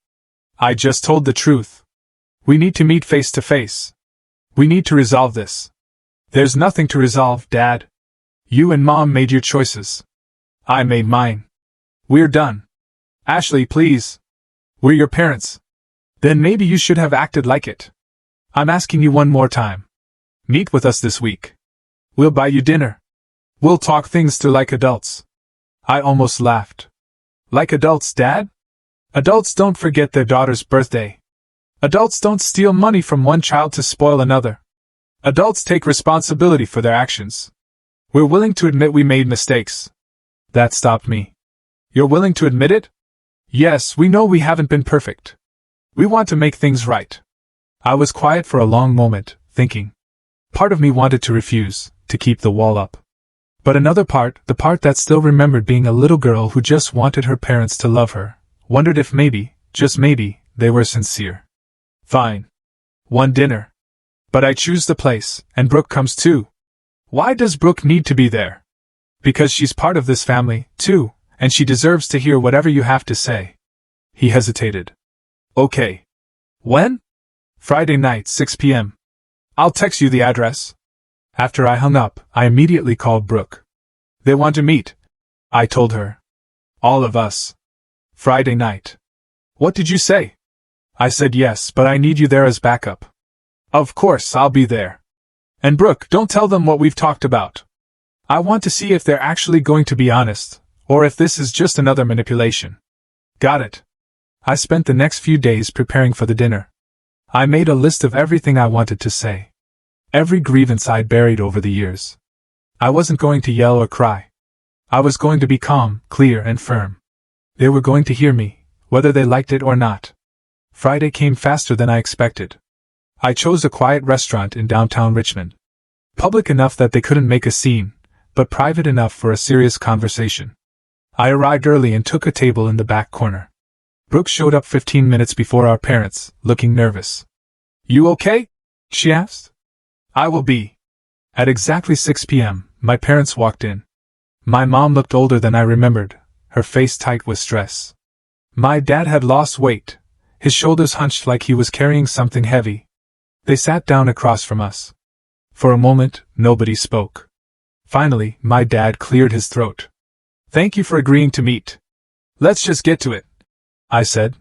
[SPEAKER 1] I just told the truth. "We need to meet face to face. We need to resolve this." "There's nothing to resolve, Dad. You and Mom made your choices. I made mine. We're done. Ashley, please. We're your parents. Then maybe you should have acted like it. I'm asking you one more time. Meet with us this week. We'll buy you dinner. We'll talk things through like adults." I almost laughed. Like adults, Dad? Adults don't forget their daughter's birthday. Adults don't steal money from one child to spoil another. Adults take responsibility for their actions. We're willing to admit we made mistakes. That stopped me. You're willing to admit it? Yes, we know we haven't been perfect. We want to make things right. I was quiet for a long moment, thinking. Part of me wanted to refuse, to keep the wall up. But another part, the part that still remembered being a little girl who just wanted her parents to love her, wondered if maybe, just maybe, they were sincere. Fine. One dinner. But I choose the place, and Brooke comes too. Why does Brooke need to be there? Because she's part of this family, too, and she deserves to hear whatever you have to say. He hesitated. Okay. When? Friday night, 6 p.m. I'll text you the address. After I hung up, I immediately called Brooke. They want to meet, I told her. All of us. Friday night. What did you say? I said yes, but I need you there as backup. Of course, I'll be there. And Brooke, don't tell them what we've talked about. I want to see if they're actually going to be honest, or if this is just another manipulation. Got it. I spent the next few days preparing for the dinner. I made a list of everything I wanted to say. Every grievance I'd buried over the years. I wasn't going to yell or cry. I was going to be calm, clear, and firm. They were going to hear me, whether they liked it or not. Friday came faster than I expected. I chose a quiet restaurant in downtown Richmond. Public enough that they couldn't make a scene, but private enough for a serious conversation. I arrived early and took a table in the back corner. Brooke showed up 15 minutes before our parents, looking nervous. You okay? She asked. I will be. At exactly 6 p.m., my parents walked in. My mom looked older than I remembered, her face tight with stress. My dad had lost weight, his shoulders hunched like he was carrying something heavy. They sat down across from us. For a moment, nobody spoke. Finally, my dad cleared his throat. Thank you for agreeing to meet. Let's just get to it, I said.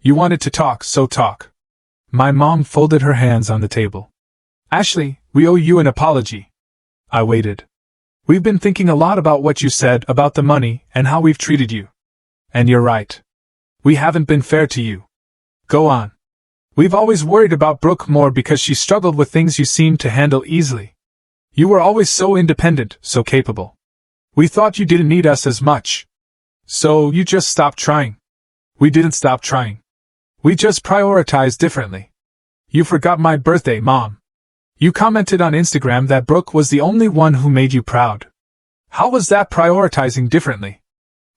[SPEAKER 1] You wanted to talk, so talk. My mom folded her hands on the table. Ashley, we owe you an apology. I waited. We've been thinking a lot about what you said about the money and how we've treated you. And you're right. We haven't been fair to you. Go on. We've always worried about Brooke more because she struggled with things you seemed to handle easily. You were always so independent, so capable. We thought you didn't need us as much. So you just stopped trying. We didn't stop trying. We just prioritized differently. You forgot my birthday, Mom. You commented on Instagram that Brooke was the only one who made you proud. How was that prioritizing differently?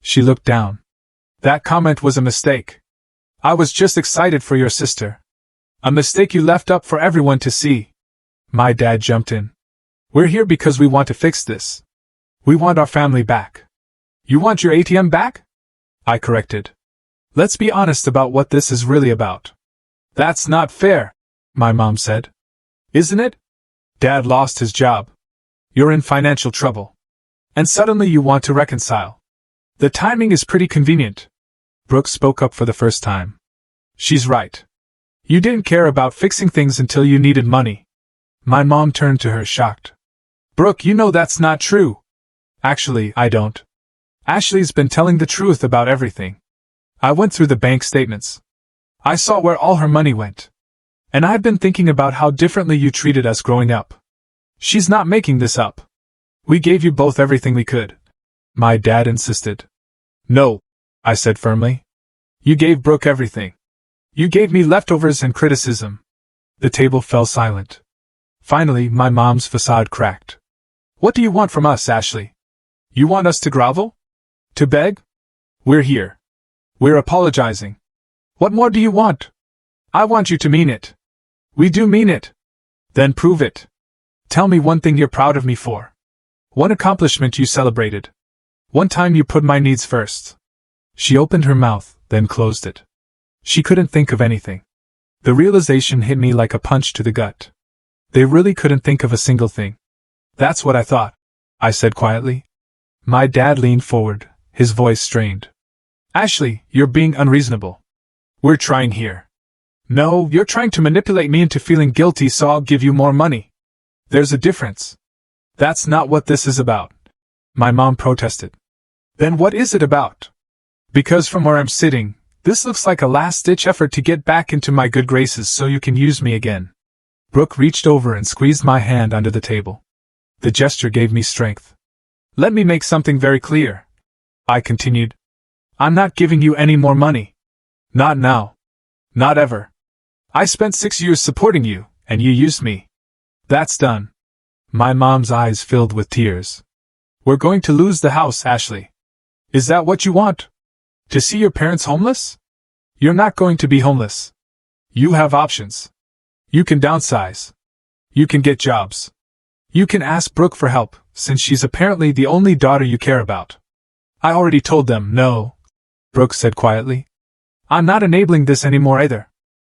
[SPEAKER 1] She looked down. That comment was a mistake. I was just excited for your sister. A mistake you left up for everyone to see. My dad jumped in. We're here because we want to fix this. We want our family back. You want your ATM back? I corrected. Let's be honest about what this is really about. That's not fair, my mom said. Isn't it? Dad lost his job. You're in financial trouble. And suddenly you want to reconcile. The timing is pretty convenient. Brooke spoke up for the first time. She's right. You didn't care about fixing things until you needed money. My mom turned to her shocked. Brooke, you know that's not true. Actually, I don't. Ashley's been telling the truth about everything. I went through the bank statements. I saw where all her money went. And I've been thinking about how differently you treated us growing up. She's not making this up. We gave you both everything we could. My dad insisted. No, I said firmly. You gave Brooke everything. You gave me leftovers and criticism. The table fell silent. Finally, my mom's facade cracked. What do you want from us, Ashley? You want us to grovel? To beg? We're here. We're apologizing. What more do you want? I want you to mean it. We do mean it. Then prove it. Tell me one thing you're proud of me for. One accomplishment you celebrated. One time you put my needs first. She opened her mouth, then closed it. She couldn't think of anything. The realization hit me like a punch to the gut. They really couldn't think of a single thing. That's what I thought, I said quietly. My dad leaned forward, his voice strained. Ashley, you're being unreasonable. We're trying here. No, you're trying to manipulate me into feeling guilty so I'll give you more money. There's a difference. That's not what this is about. My mom protested. Then what is it about? Because from where I'm sitting, this looks like a last-ditch effort to get back into my good graces so you can use me again. Brooke reached over and squeezed my hand under the table. The gesture gave me strength. Let me make something very clear. I continued. I'm not giving you any more money. Not now. Not ever. I spent 6 years supporting you, and you used me. That's done. My mom's eyes filled with tears. We're going to lose the house, Ashley. Is that what you want? To see your parents homeless? You're not going to be homeless. You have options. You can downsize. You can get jobs. You can ask Brooke for help, since she's apparently the only daughter you care about. I already told them no, Brooke said quietly. I'm not enabling this anymore either.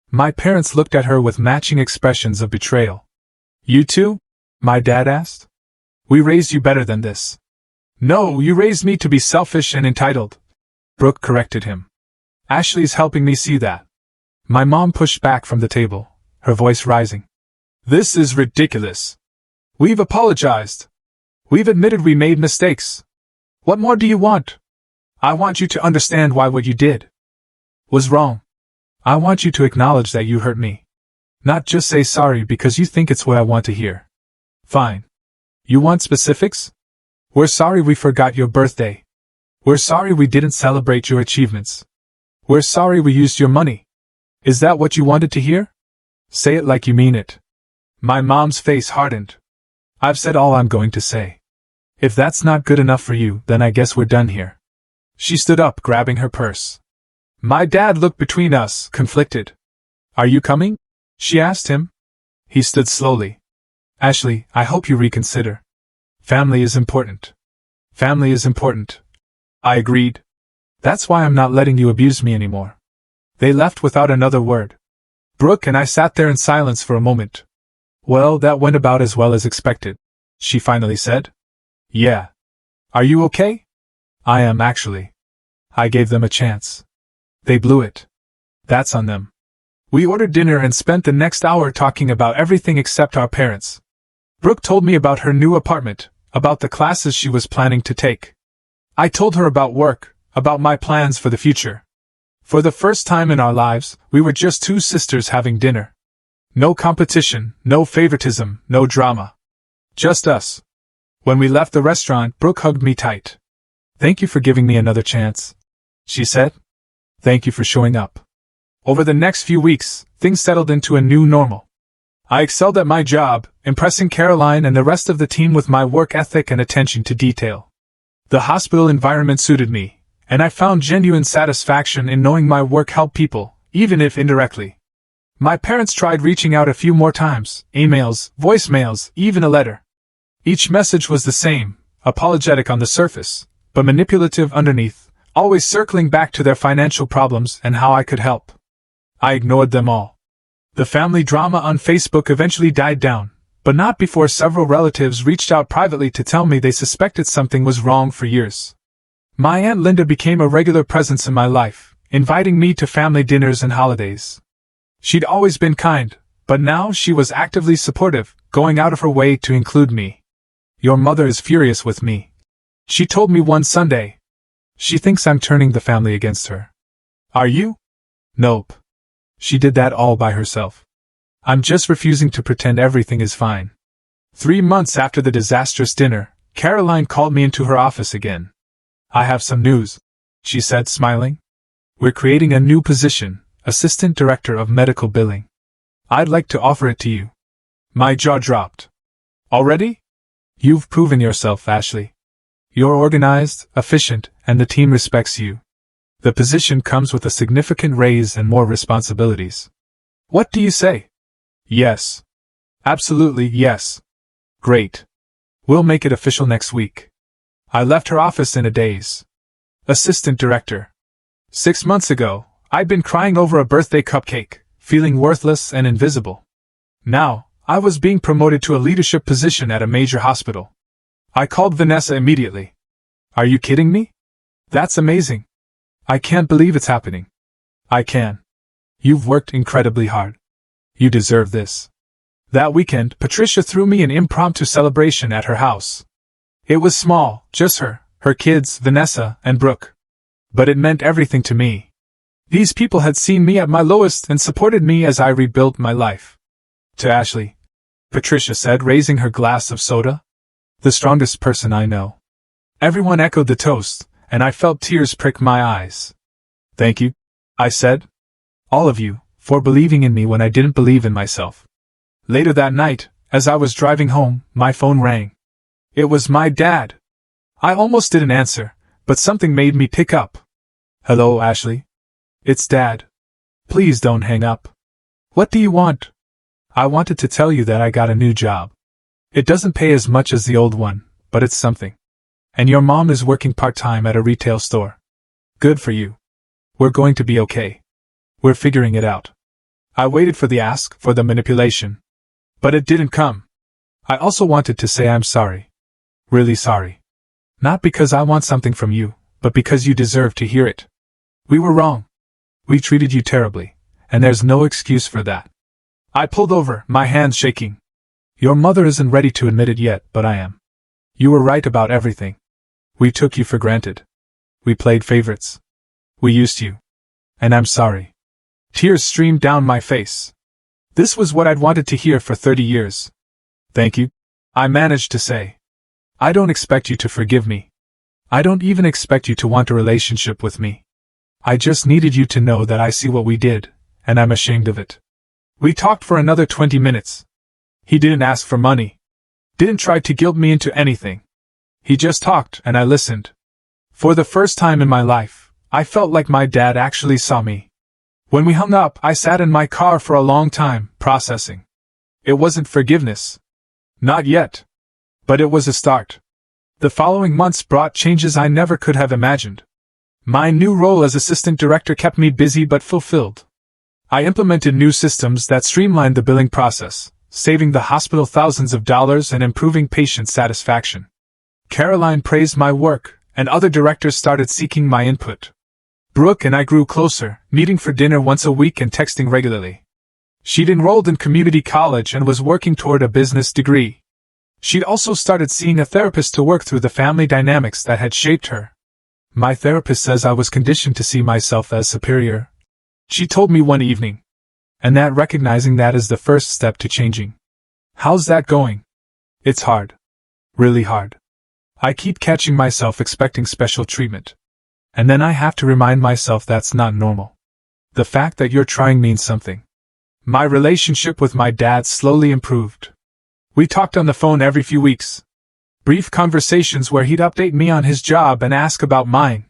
[SPEAKER 1] My parents looked at her with matching expressions of betrayal. You too? My dad asked. We raised you better than this. No, you raised me to be selfish and entitled. Brooke corrected him. Ashley's helping me see that. My mom pushed back from the table, her voice rising. This is ridiculous. We've apologized. We've admitted we made mistakes. What more do you want? I want you to understand why what you did was wrong. I want you to acknowledge that you hurt me. Not just say sorry because you think it's what I want to hear. Fine. You want specifics? We're sorry we forgot your birthday. We're sorry we didn't celebrate your achievements. We're sorry we used your money. Is that what you wanted to hear? Say it like you mean it. My mom's face hardened. I've said all I'm going to say. If that's not good enough for you, then I guess we're done here. She stood up, grabbing her purse. My dad looked between us, conflicted. Are you coming? She asked him. He stood slowly. Ashley, I hope you reconsider. Family is important. Family is important. I agreed. That's why I'm not letting you abuse me anymore. They left without another word. Brooke and I sat there in silence for a moment. Well, that went about as well as expected, she finally said. Yeah. Are you okay? I am actually. I gave them a chance. They blew it. That's on them. We ordered dinner and spent the next hour talking about everything except our parents. Brooke told me about her new apartment, about the classes she was planning to take. I told her about work, about my plans for the future. For the first time in our lives, we were just two sisters having dinner. No competition, no favoritism, no drama. Just us. When we left the restaurant, Brooke hugged me tight. Thank you for giving me another chance, she said. Thank you for showing up. Over the next few weeks, things settled into a new normal. I excelled at my job, impressing Caroline and the rest of the team with my work ethic and attention to detail. The hospital environment suited me, and I found genuine satisfaction in knowing my work helped people, even if indirectly. My parents tried reaching out a few more times, emails, voicemails, even a letter. Each message was the same, apologetic on the surface, but manipulative underneath, always circling back to their financial problems and how I could help. I ignored them all. The family drama on Facebook eventually died down, But not before several relatives reached out privately to tell me they suspected something was wrong for years. My Aunt Linda became a regular presence in my life, inviting me to family dinners and holidays. She'd always been kind, but now she was actively supportive, going out of her way to include me. Your mother is furious with me. She told me one Sunday. She thinks I'm turning the family against her. Are you? Nope. She did that all by herself. I'm just refusing to pretend everything is fine. 3 months after the disastrous dinner, Caroline called me into her office again. I have some news, she said, smiling. We're creating a new position, Assistant Director of Medical Billing. I'd like to offer it to you. My jaw dropped. Already? You've proven yourself, Ashley. You're organized, efficient, and the team respects you. The position comes with a significant raise and more responsibilities. What do you say? Yes. Absolutely yes. Great. We'll make it official next week. I left her office in a daze. Assistant Director. 6 months ago, I'd been crying over a birthday cupcake, feeling worthless and invisible. Now, I was being promoted to a leadership position at a major hospital. I called Vanessa immediately. Are you kidding me? That's amazing. I can't believe it's happening. I can. You've worked incredibly hard. You deserve this. That weekend, Patricia threw me an impromptu celebration at her house. It was small, just her kids, Vanessa, and Brooke. But it meant everything to me. These people had seen me at my lowest and supported me as I rebuilt my life. To Ashley, Patricia said, raising her glass of soda. The strongest person I know. Everyone echoed the toast, and I felt tears prick my eyes. Thank you, I said. All of you, for believing in me when I didn't believe in myself. Later that night, as I was driving home, my phone rang. It was my dad. I almost didn't answer, but something made me pick up. Hello, Ashley. It's Dad. Please don't hang up. What do you want? I wanted to tell you that I got a new job. It doesn't pay as much as the old one, but it's something. And your mom is working part-time at a retail store. Good for you. We're going to be okay. We're figuring it out. I waited for the ask, for the manipulation. But it didn't come. I also wanted to say I'm sorry. Really sorry. Not because I want something from you, but because you deserve to hear it. We were wrong. We treated you terribly, and there's no excuse for that. I pulled over, my hands shaking. Your mother isn't ready to admit it yet, but I am. You were right about everything. We took you for granted. We played favorites. We used you. And I'm sorry. Tears streamed down my face. This was what I'd wanted to hear for 30 years. Thank you, I managed to say. I don't expect you to forgive me. I don't even expect you to want a relationship with me. I just needed you to know that I see what we did, and I'm ashamed of it. We talked for another 20 minutes. He didn't ask for money. Didn't try to guilt me into anything. He just talked, and I listened. For the first time in my life, I felt like my dad actually saw me. When we hung up, I sat in my car for a long time, processing. It wasn't forgiveness. Not yet. But it was a start. The following months brought changes I never could have imagined. My new role as assistant director kept me busy but fulfilled. I implemented new systems that streamlined the billing process, saving the hospital thousands of dollars and improving patient satisfaction. Caroline praised my work, and other directors started seeking my input. Brooke and I grew closer, meeting for dinner once a week and texting regularly. She'd enrolled in community college and was working toward a business degree. She'd also started seeing a therapist to work through the family dynamics that had shaped her. My therapist says I was conditioned to see myself as superior. She told me one evening. And that recognizing that is the first step to changing. How's that going? It's hard. Really hard. I keep catching myself expecting special treatment. And then I have to remind myself that's not normal. The fact that you're trying means something. My relationship with my dad slowly improved. We talked on the phone every few weeks. Brief conversations where he'd update me on his job and ask about mine.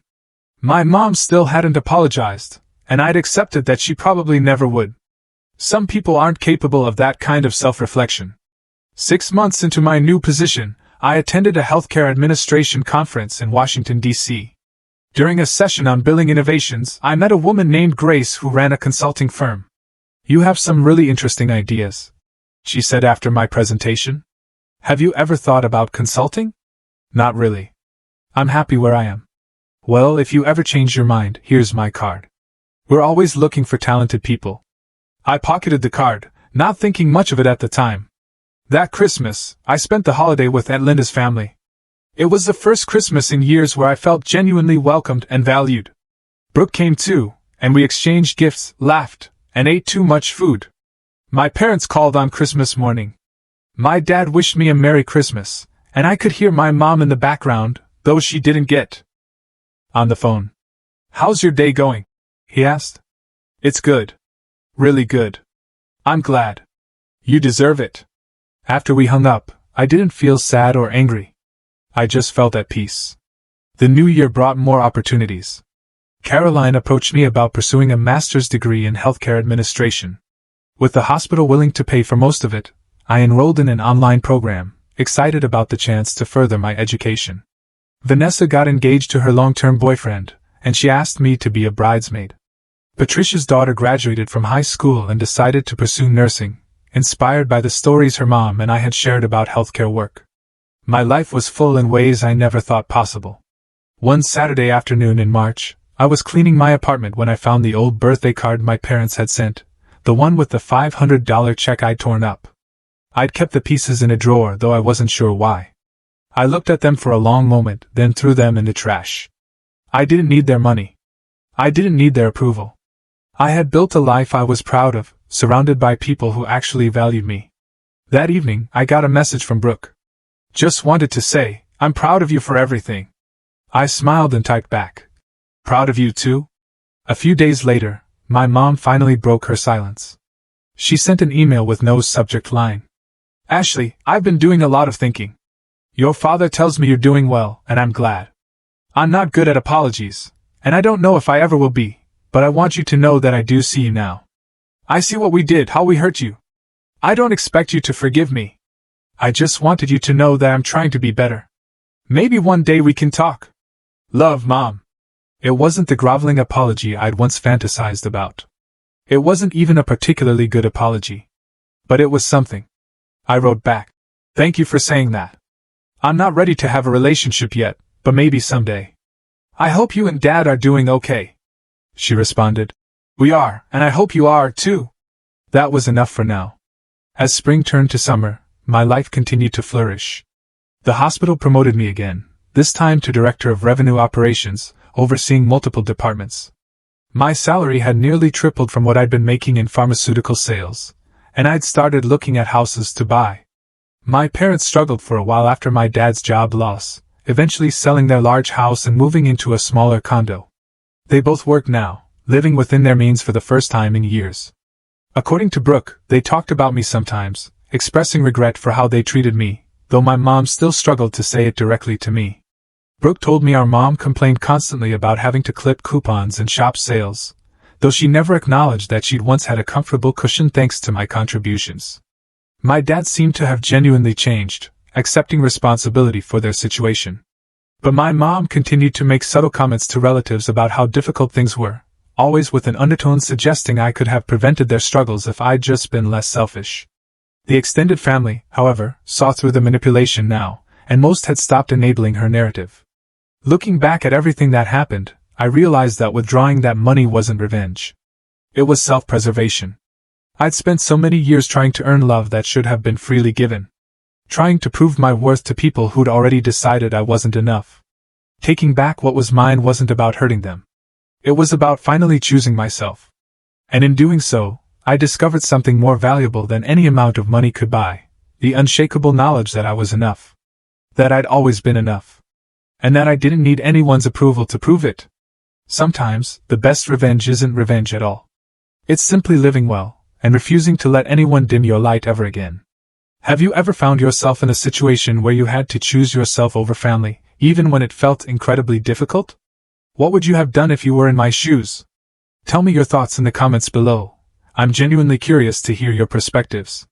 [SPEAKER 1] My mom still hadn't apologized, and I'd accepted that she probably never would. Some people aren't capable of that kind of self-reflection. 6 months into my new position, I attended a healthcare administration conference in Washington, D.C. During a session on billing innovations, I met a woman named Grace who ran a consulting firm. You have some really interesting ideas. she said after my presentation. Have you ever thought about consulting? Not really. I'm happy where I am. Well, if you ever change your mind, here's my card. We're always looking for talented people. I pocketed the card, not thinking much of it at the time. That Christmas, I spent the holiday with Aunt Linda's family. It was the first Christmas in years where I felt genuinely welcomed and valued. Brooke came too, and we exchanged gifts, laughed, and ate too much food. My parents called on Christmas morning. My dad wished me a Merry Christmas, and I could hear my mom in the background, though she didn't get on the phone. How's your day going? He asked. It's good. Really good. I'm glad. You deserve it. After we hung up, I didn't feel sad or angry. I just felt at peace. The new year brought more opportunities. Caroline approached me about pursuing a master's degree in healthcare administration. With the hospital willing to pay for most of it, I enrolled in an online program, excited about the chance to further my education. Vanessa got engaged to her long-term boyfriend, and she asked me to be a bridesmaid. Patricia's daughter graduated from high school and decided to pursue nursing, inspired by the stories her mom and I had shared about healthcare work. My life was full in ways I never thought possible. One Saturday afternoon in March, I was cleaning my apartment when I found the old birthday card my parents had sent, the one with the $500 check I'd torn up. I'd kept the pieces in a drawer, though I wasn't sure why. I looked at them for a long moment, then threw them in the trash. I didn't need their money. I didn't need their approval. I had built a life I was proud of, surrounded by people who actually valued me. That evening, I got a message from Brooke. Just wanted to say, I'm proud of you for everything. I smiled and typed back. Proud of you too? A few days later, my mom finally broke her silence. She sent an email with no subject line. Ashley, I've been doing a lot of thinking. Your father tells me you're doing well, and I'm glad. I'm not good at apologies, and I don't know if I ever will be, but I want you to know that I do see you now. I see what we did, how we hurt you. I don't expect you to forgive me. I just wanted you to know that I'm trying to be better. Maybe one day we can talk. Love, Mom. It wasn't the groveling apology I'd once fantasized about. It wasn't even a particularly good apology. But it was something. I wrote back. Thank you for saying that. I'm not ready to have a relationship yet, but maybe someday. I hope you and Dad are doing okay. She responded. We are, and I hope you are too. That was enough for now. As spring turned to summer, my life continued to flourish. The hospital promoted me again, this time to Director of Revenue Operations, overseeing multiple departments. My salary had nearly tripled from what I'd been making in pharmaceutical sales, and I'd started looking at houses to buy. My parents struggled for a while after my dad's job loss, eventually selling their large house and moving into a smaller condo. They both work now, living within their means for the first time in years. According to Brooke, they talked about me sometimes, expressing regret for how they treated me, though my mom still struggled to say it directly to me. Brooke told me our mom complained constantly about having to clip coupons and shop sales, though she never acknowledged that she'd once had a comfortable cushion thanks to my contributions. My dad seemed to have genuinely changed, accepting responsibility for their situation. But my mom continued to make subtle comments to relatives about how difficult things were, always with an undertone suggesting I could have prevented their struggles if I'd just been less selfish. The extended family, however, saw through the manipulation now, and most had stopped enabling her narrative. Looking back at everything that happened, I realized that withdrawing that money wasn't revenge. It was self-preservation. I'd spent so many years trying to earn love that should have been freely given. Trying to prove my worth to people who'd already decided I wasn't enough. Taking back what was mine wasn't about hurting them. It was about finally choosing myself. And in doing so, I discovered something more valuable than any amount of money could buy, the unshakable knowledge that I was enough. That I'd always been enough. And that I didn't need anyone's approval to prove it. Sometimes, the best revenge isn't revenge at all. It's simply living well, and refusing to let anyone dim your light ever again. Have you ever found yourself in a situation where you had to choose yourself over family, even when it felt incredibly difficult? What would you have done if you were in my shoes? Tell me your thoughts in the comments below. I'm genuinely curious to hear your perspectives.